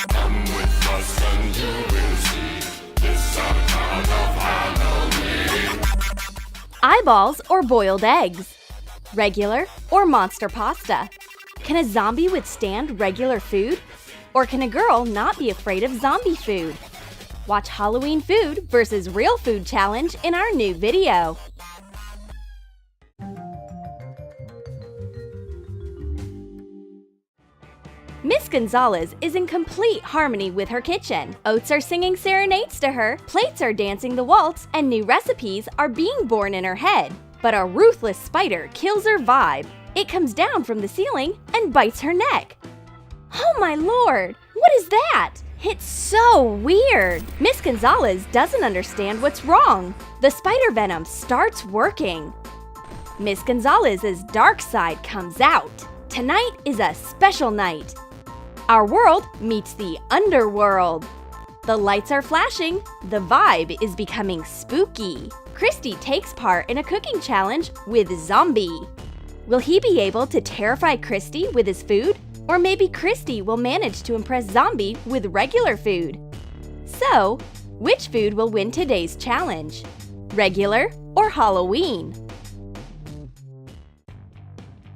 Come with us and you will see. This our town of Halloween. Eyeballs or boiled eggs? Regular or monster pasta? Can a zombie withstand regular food? Or can a girl not be afraid of zombie food? Watch Halloween Food versus Real Food Challenge in our new video. Miss Gonzalez is in complete harmony with her kitchen. Oats are singing serenades to her, plates are dancing the waltz, and new recipes are being born in her head. But a ruthless spider kills her vibe. It comes down from the ceiling and bites her neck. Oh my lord, what is that? It's so weird. Miss Gonzalez doesn't understand what's wrong. The spider venom starts working. Miss Gonzalez's dark side comes out. Tonight is a special night. Our world meets the underworld. The lights are flashing. The vibe is becoming spooky. Christy takes part in a cooking challenge with Zombie. Will he be able to terrify Christy with his food? Or maybe Christy will manage to impress Zombie with regular food. So, which food will win today's challenge? Regular or Halloween?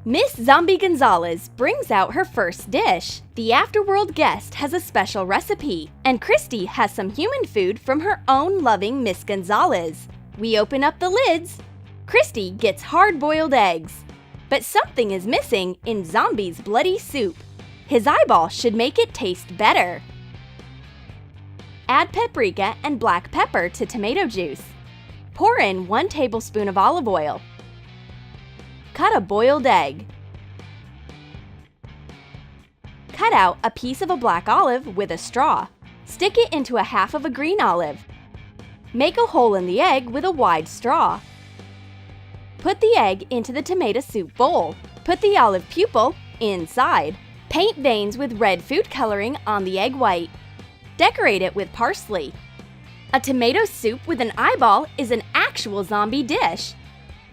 Miss Zombie Gonzalez brings out her first dish. The Afterworld guest has a special recipe, and Christy has some human food from her own loving Miss Gonzalez. We open up the lids. Christy gets hard-boiled eggs. But something is missing in Zombie's bloody soup. His eyeball should make it taste better. Add paprika and black pepper to tomato juice. Pour in 1 tablespoon of olive oil. Cut a boiled egg. Cut out a piece of a black olive with a straw. Stick it into a half of a green olive. Make a hole in the egg with a wide straw. Put the egg into the tomato soup bowl. Put the olive pupil inside. Paint veins with red food coloring on the egg white. Decorate it with parsley. A tomato soup with an eyeball is an actual zombie dish.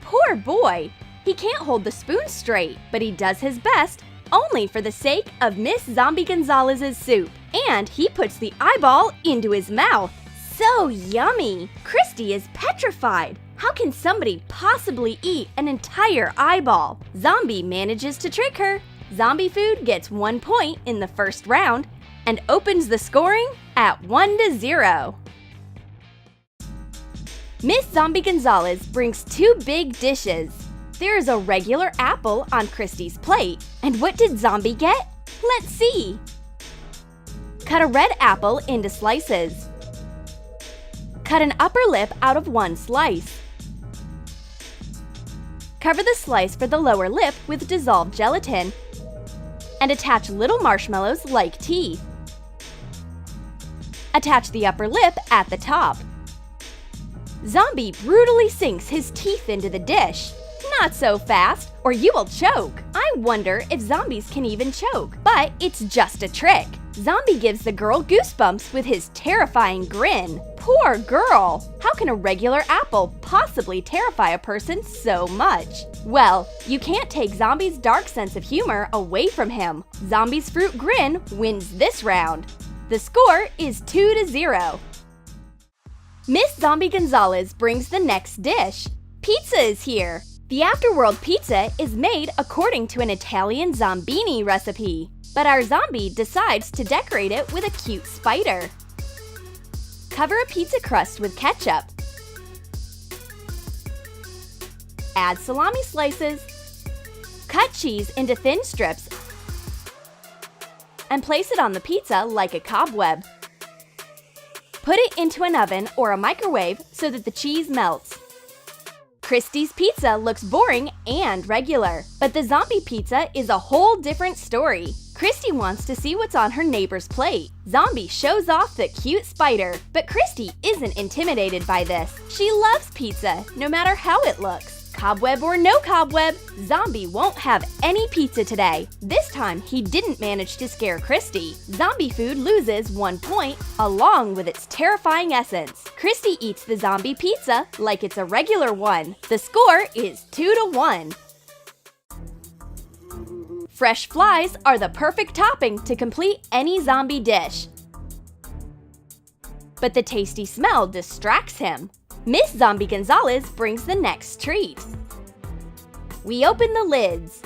Poor boy! He can't hold the spoon straight, but he does his best only for the sake of Miss Zombie Gonzalez's soup. And he puts the eyeball into his mouth. So yummy! Christy is petrified. How can somebody possibly eat an entire eyeball? Zombie manages to trick her. Zombie food gets 1 point in the first round and opens the scoring at 1-0. Miss Zombie Gonzalez brings 2 big dishes. There is a regular apple on Christy's plate. And what did Zombie get? Let's see. Cut a red apple into slices. Cut an upper lip out of 1 slice. Cover the slice for the lower lip with dissolved gelatin and attach little marshmallows like teeth. Attach the upper lip at the top. Zombie brutally sinks his teeth into the dish. Not so fast, or you will choke. I wonder if zombies can even choke, but it's just a trick. Zombie gives the girl goosebumps with his terrifying grin. Poor girl! How can a regular apple possibly terrify a person so much? Well, you can't take Zombie's dark sense of humor away from him. Zombie's fruit grin wins this round. The score is 2-0. Miss Zombie Gonzalez brings the next dish. Pizza is here. The Afterworld pizza is made according to an Italian zombini recipe, but our zombie decides to decorate it with a cute spider. Cover a pizza crust with ketchup. Add salami slices. Cut cheese into thin strips and place it on the pizza like a cobweb. Put it into an oven or a microwave so that the cheese melts. Christy's pizza looks boring and regular, but the zombie pizza is a whole different story. Christy wants to see what's on her neighbor's plate. Zombie shows off the cute spider, but Christy isn't intimidated by this. She loves pizza, no matter how it looks. Cobweb or no cobweb, Zombie won't have any pizza today. This time, he didn't manage to scare Christy. Zombie food loses 1 point, along with its terrifying essence. Christy eats the zombie pizza like it's a regular one. The score is 2-1. Fresh flies are the perfect topping to complete any zombie dish. But the tasty smell distracts him. Miss Zombie Gonzalez brings the next treat. We open the lids.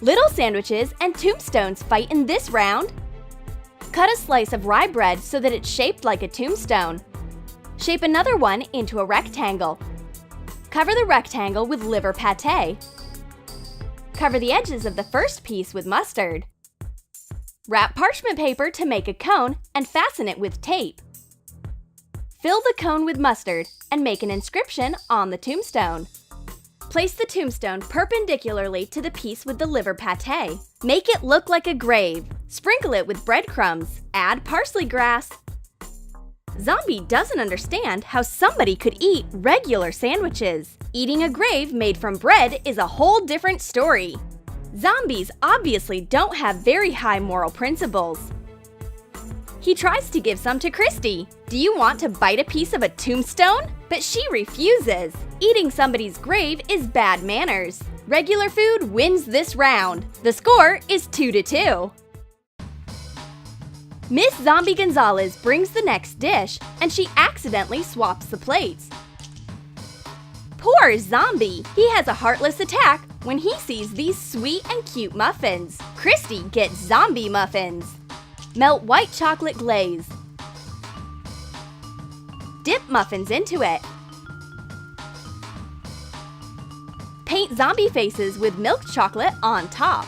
Little sandwiches and tombstones fight in this round. Cut a slice of rye bread so that it's shaped like a tombstone. Shape another one into a rectangle. Cover the rectangle with liver pate. Cover the edges of the first piece with mustard. Wrap parchment paper to make a cone and fasten it with tape. Fill the cone with mustard and make an inscription on the tombstone. Place the tombstone perpendicularly to the piece with the liver pate. Make it look like a grave. Sprinkle it with breadcrumbs. Add parsley grass. Zombie doesn't understand how somebody could eat regular sandwiches. Eating a grave made from bread is a whole different story. Zombies obviously don't have very high moral principles. He tries to give some to Christy. Do you want to bite a piece of a tombstone? But she refuses. Eating somebody's grave is bad manners. Regular food wins this round. The score is 2-2. Miss Zombie Gonzalez brings the next dish, and she accidentally swaps the plates. Poor Zombie! He has a heartless attack when he sees these sweet and cute muffins. Christy gets zombie muffins. Melt white chocolate glaze. Dip muffins into it. Paint zombie faces with milk chocolate on top.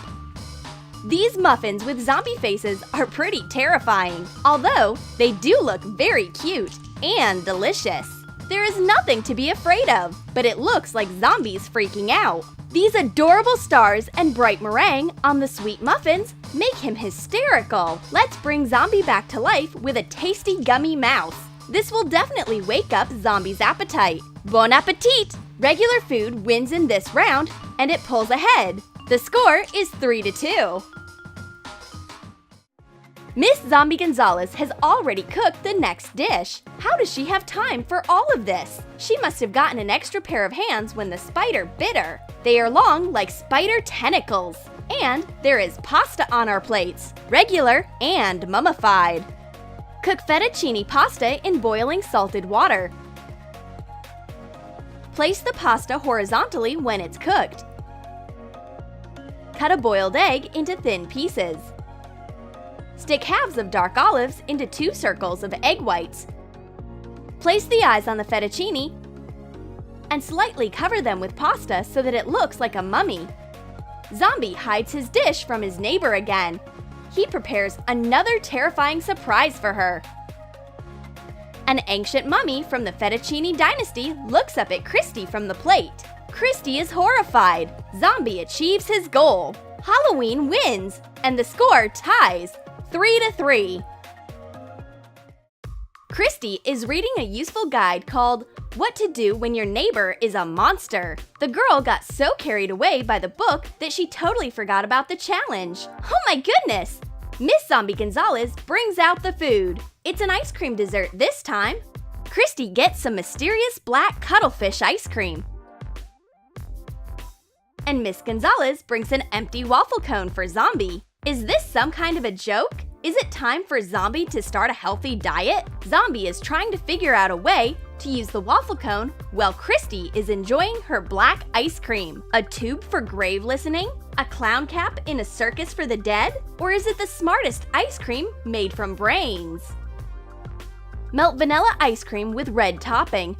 These muffins with zombie faces are pretty terrifying, although they do look very cute and delicious. There is nothing to be afraid of, but it looks like zombies freaking out. These adorable stars and bright meringue on the sweet muffins make him hysterical. Let's bring Zombie back to life with a tasty gummy mouse. This will definitely wake up Zombie's appetite. Bon appetit! Regular food wins in this round, and it pulls ahead. The score is 3-2. Miss Zombie Gonzalez has already cooked the next dish. How does she have time for all of this? She must have gotten an extra pair of hands when the spider bit her. They are long like spider tentacles. And there is pasta on our plates, regular and mummified. Cook fettuccine pasta in boiling salted water. Place the pasta horizontally when it's cooked. Cut a boiled egg into thin pieces. Stick halves of dark olives into 2 circles of egg whites. Place the eyes on the fettuccine and slightly cover them with pasta so that it looks like a mummy. Zombie hides his dish from his neighbor again. He prepares another terrifying surprise for her. An ancient mummy from the Fettuccine dynasty looks up at Christy from the plate. Christy is horrified. Zombie achieves his goal. Halloween wins, and the score ties 3-3. Christy is reading a useful guide called What to Do When Your Neighbor is a Monster. The girl got so carried away by the book that she totally forgot about the challenge. Oh my goodness! Miss Zombie Gonzalez brings out the food. It's an ice cream dessert this time. Christy gets some mysterious black cuttlefish ice cream. And Miss Gonzalez brings an empty waffle cone for Zombie. Is this some kind of a joke? Is it time for Zombie to start a healthy diet? Zombie is trying to figure out a way to use the waffle cone while Christy is enjoying her black ice cream. A tube for grave listening? A clown cap in a circus for the dead? Or is it the smartest ice cream made from brains? Melt vanilla ice cream with red topping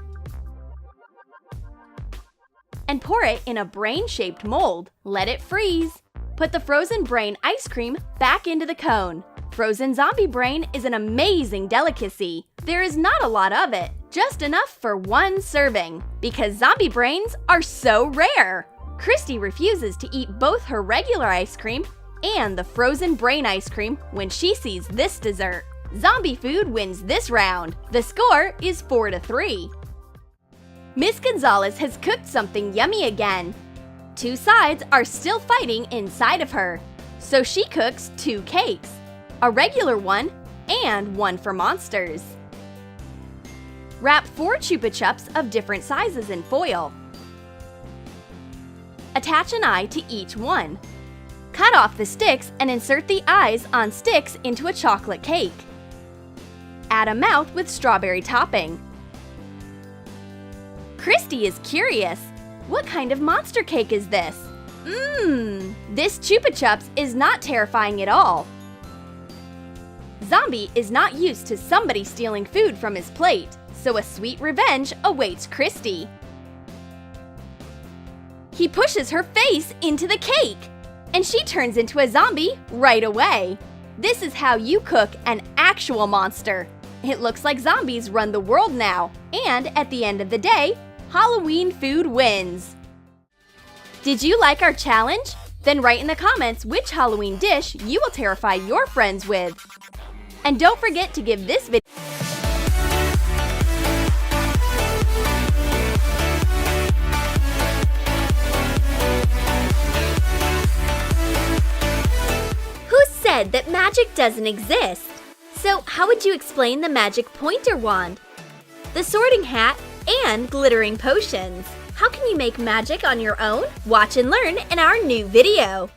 and pour it in a brain-shaped mold. Let it freeze. Put the frozen brain ice cream back into the cone. Frozen zombie brain is an amazing delicacy. There is not a lot of it, just enough for one serving, because zombie brains are so rare. Christy refuses to eat both her regular ice cream and the frozen brain ice cream when she sees this dessert. Zombie food wins this round. The score is 4-3. Miss Gonzalez has cooked something yummy again. 2 sides are still fighting inside of her, so she cooks 2 cakes, a regular one and one for monsters. Wrap 4 Chupa Chups of different sizes in foil. Attach an eye to each one. Cut off the sticks and insert the eyes on sticks into a chocolate cake. Add a mouth with strawberry topping. Christy is curious. What kind of monster cake is this? This Chupa Chups is not terrifying at all. Zombie is not used to somebody stealing food from his plate, so a sweet revenge awaits Christy. He pushes her face into the cake, and she turns into a zombie right away. This is how you cook an actual monster. It looks like zombies run the world now, and at the end of the day, Halloween food wins. Did you like our challenge? Then write in the comments which Halloween dish you will terrify your friends with. And don't forget to give this video that magic doesn't exist. So how would you explain the magic pointer wand, the sorting hat, and glittering potions? How can you make magic on your own? Watch and learn in our new video.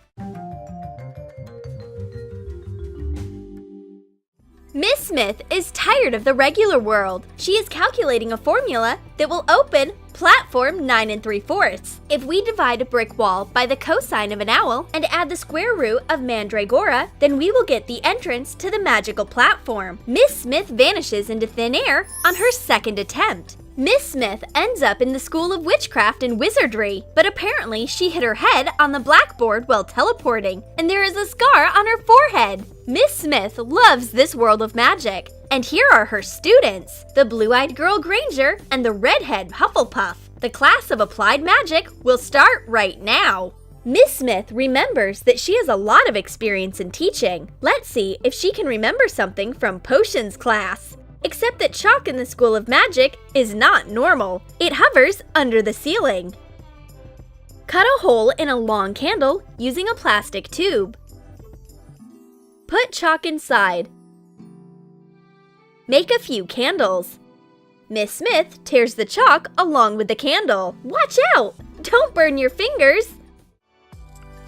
Miss Smith is tired of the regular world. She is calculating a formula that will open platform 9 3/4. If we divide a brick wall by the cosine of an owl and add the square root of mandragora, then we will get the entrance to the magical platform. Miss Smith vanishes into thin air on her second attempt. Miss Smith ends up in the School of Witchcraft and Wizardry, but apparently she hit her head on the blackboard while teleporting, and there is a scar on her forehead. Miss Smith loves this world of magic, and here are her students, the blue-eyed girl Granger and the redhead Hufflepuff. The class of Applied Magic will start right now. Miss Smith remembers that she has a lot of experience in teaching. Let's see if she can remember something from Potions class. Except that chalk in the School of Magic is not normal. It hovers under the ceiling. Cut a hole in a long candle using a plastic tube. Put chalk inside. Make a few candles. Miss Smith tears the chalk along with the candle. Watch out! Don't burn your fingers!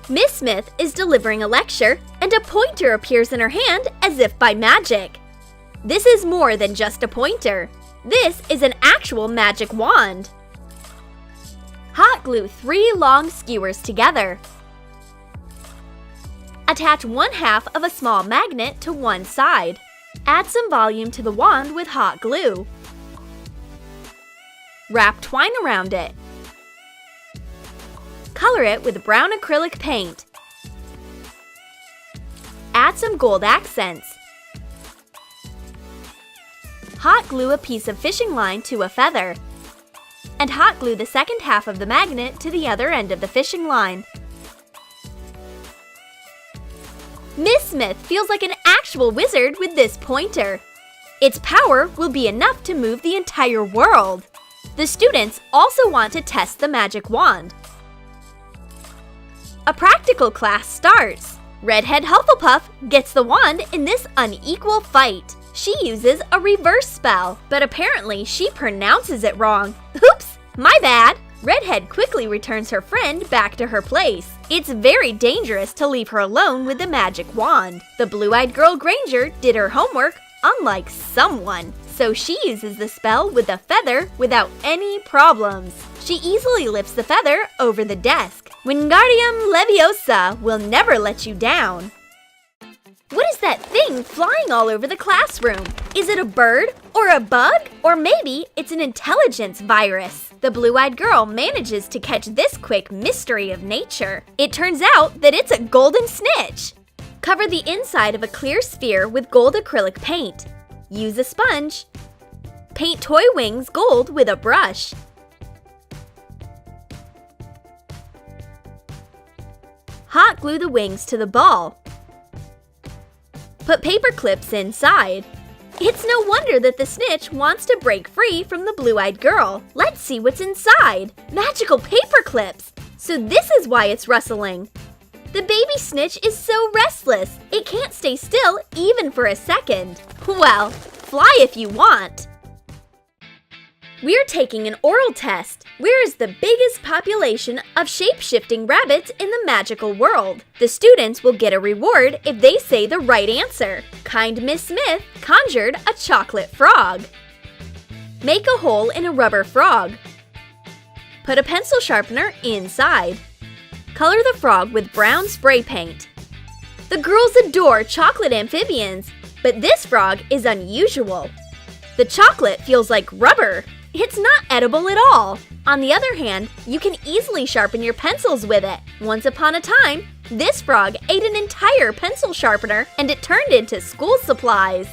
Miss Smith is delivering a lecture, and a pointer appears in her hand as if by magic. This is more than just a pointer. This is an actual magic wand. Hot glue 3 long skewers together. Attach 1/2 of a small magnet to one side. Add some volume to the wand with hot glue. Wrap twine around it. Color it with brown acrylic paint. Add some gold accents. Hot glue a piece of fishing line to a feather. And hot glue the second half of the magnet to the other end of the fishing line. Miss Smith feels like an actual wizard with this pointer. Its power will be enough to move the entire world. The students also want to test the magic wand. A practical class starts. Redhead Hufflepuff gets the wand in this unequal fight. She uses a reverse spell, but apparently she pronounces it wrong. Oops, my bad. Redhead quickly returns her friend back to her place. It's very dangerous to leave her alone with the magic wand. The blue-eyed girl Granger did her homework, unlike someone, so she uses the spell with the feather without any problems. She easily lifts the feather over the desk. Wingardium Leviosa will never let you down. What is that thing flying all over the classroom? Is it a bird or a bug? Or maybe it's an intelligence virus. The blue-eyed girl manages to catch this quick mystery of nature. It turns out that it's a golden snitch. Cover the inside of a clear sphere with gold acrylic paint. Use a sponge. Paint toy wings gold with a brush. Hot glue the wings to the ball. Put paper clips inside. It's no wonder that the snitch wants to break free from the blue-eyed girl. Let's see what's inside. Magical paper clips. So this is why it's rustling. The baby snitch is so restless. It can't stay still even for a second. Well, fly if you want. We're taking an oral test. Where is the biggest population of shape-shifting rabbits in the magical world? The students will get a reward if they say the right answer. Kind Miss Smith conjured a chocolate frog. Make a hole in a rubber frog. Put a pencil sharpener inside. Color the frog with brown spray paint. The girls adore chocolate amphibians, but this frog is unusual. The chocolate feels like rubber. It's not edible at all. On the other hand, you can easily sharpen your pencils with it. Once upon a time, this frog ate an entire pencil sharpener and it turned into school supplies.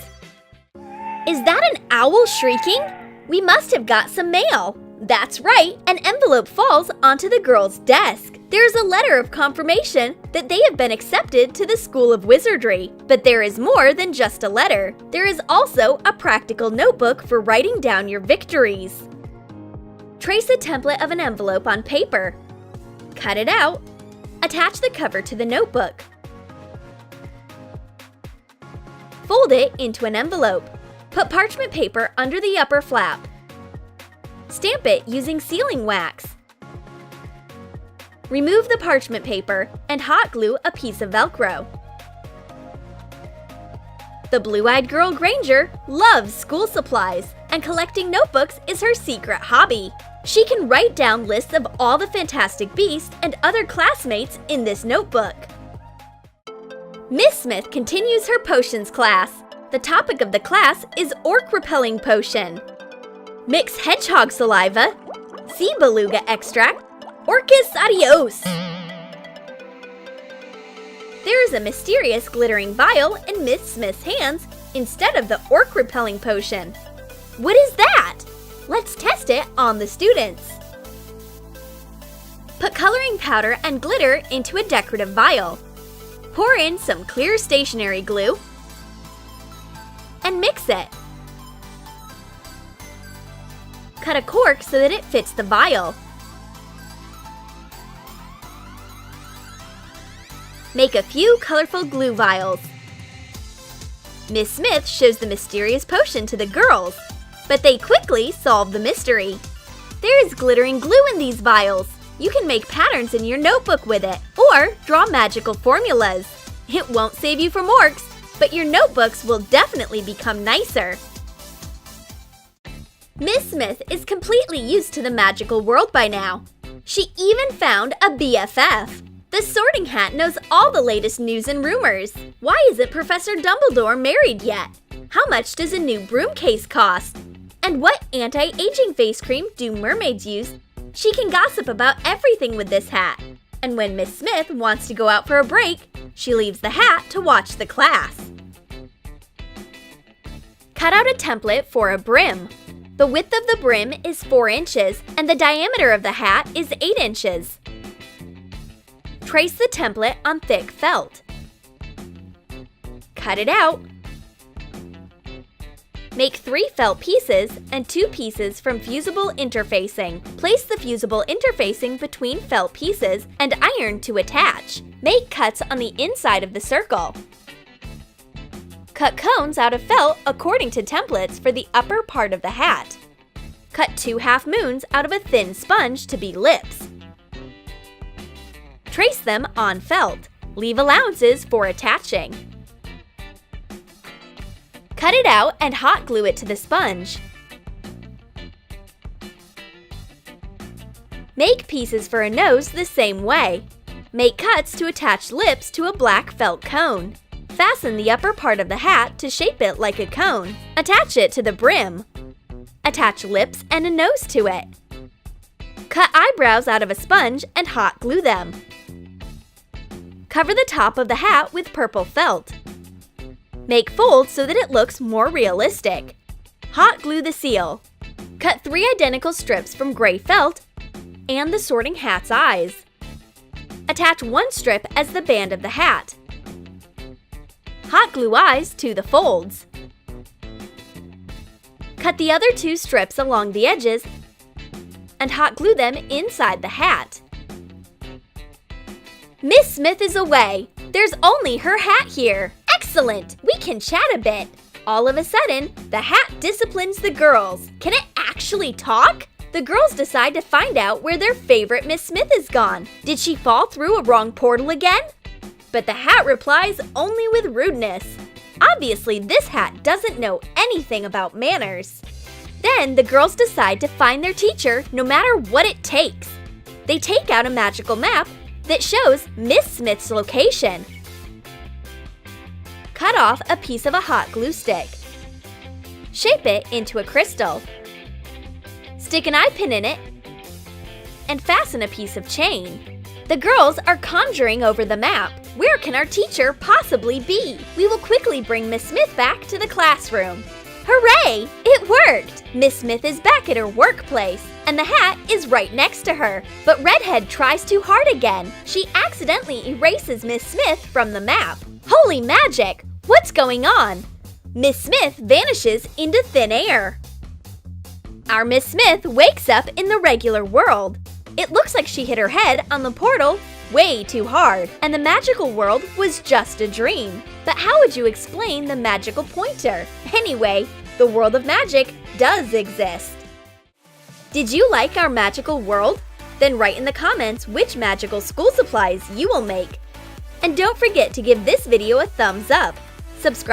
Is that an owl shrieking? We must have got some mail. That's right, an envelope falls onto the girl's desk. There is a letter of confirmation that they have been accepted to the School of Wizardry. But there is more than just a letter. There is also a practical notebook for writing down your victories. Trace a template of an envelope on paper. Cut it out. Attach the cover to the notebook. Fold it into an envelope. Put parchment paper under the upper flap. Stamp it using sealing wax. Remove the parchment paper and hot glue a piece of Velcro. The blue-eyed girl Granger loves school supplies, and collecting notebooks is her secret hobby. She can write down lists of all the Fantastic Beasts and other classmates in this notebook. Miss Smith continues her potions class. The topic of the class is orc repelling potion. Mix hedgehog saliva, sea beluga extract, Orcus adios! There is a mysterious glittering vial in Miss Smith's hands instead of the orc repelling potion. What is that? Let's test it on the students. Put coloring powder and glitter into a decorative vial. Pour in some clear stationery glue and mix it. Cut a cork so that it fits the vial. Make a few colorful glue vials. Miss Smith shows the mysterious potion to the girls, but they quickly solve the mystery. There is glittering glue in these vials. You can make patterns in your notebook with it, or draw magical formulas. It won't save you from orcs, but your notebooks will definitely become nicer. Miss Smith is completely used to the magical world by now. She even found a BFF. The Sorting Hat knows all the latest news and rumors. Why isn't Professor Dumbledore married yet? How much does a new broom case cost? And what anti-aging face cream do mermaids use? She can gossip about everything with this hat. And when Miss Smith wants to go out for a break, she leaves the hat to watch the class. Cut out a template for a brim. The width of the brim is 4 inches and the diameter of the hat is 8 inches. Trace the template on thick felt. Cut it out. Make 3 felt pieces and 2 pieces from fusible interfacing. Place the fusible interfacing between felt pieces and iron to attach. Make cuts on the inside of the circle. Cut cones out of felt according to templates for the upper part of the hat. Cut 2 half moons out of a thin sponge to be lips. Trace them on felt. Leave allowances for attaching. Cut it out and hot glue it to the sponge. Make pieces for a nose the same way. Make cuts to attach lips to a black felt cone. Fasten the upper part of the hat to shape it like a cone. Attach it to the brim. Attach lips and a nose to it. Cut eyebrows out of a sponge and hot glue them. Cover the top of the hat with purple felt. Make folds so that it looks more realistic. Hot glue the seal. Cut 3 identical strips from gray felt and the Sorting Hat's eyes. Attach 1 strip as the band of the hat. Hot glue eyes to the folds. Cut the other 2 strips along the edges and hot glue them inside the hat. Miss Smith is away. There's only her hat here. Excellent! We can chat a bit. All of a sudden, the hat disciplines the girls. Can it actually actually talk? The girls decide to find out where their favorite Miss Smith is gone. Did she fall through a wrong portal again? But the hat replies only with rudeness. Obviously, this hat doesn't know anything about manners. Then the girls decide to find their teacher no matter what it takes. They take out a magical map that shows Miss Smith's location. Cut off a piece of a hot glue stick. Shape it into a crystal. Stick an eye pin in it and fasten a piece of chain. The girls are conjuring over the map. Where can our teacher possibly be? We will quickly bring Miss Smith back to the classroom. Hooray! It worked! Miss Smith is back at her workplace, and the hat is right next to her. But Redhead tries too hard again. She accidentally erases Miss Smith from the map. Holy magic! What's going on? Miss Smith vanishes into thin air. Our Miss Smith wakes up in the regular world. It looks like she hit her head on the portal way too hard, and the magical world was just a dream. But how would you explain the magical pointer? Anyway, the world of magic does exist. Did you like our magical world? Then write in the comments which magical school supplies you will make. And don't forget to give this video a thumbs up. Subscribe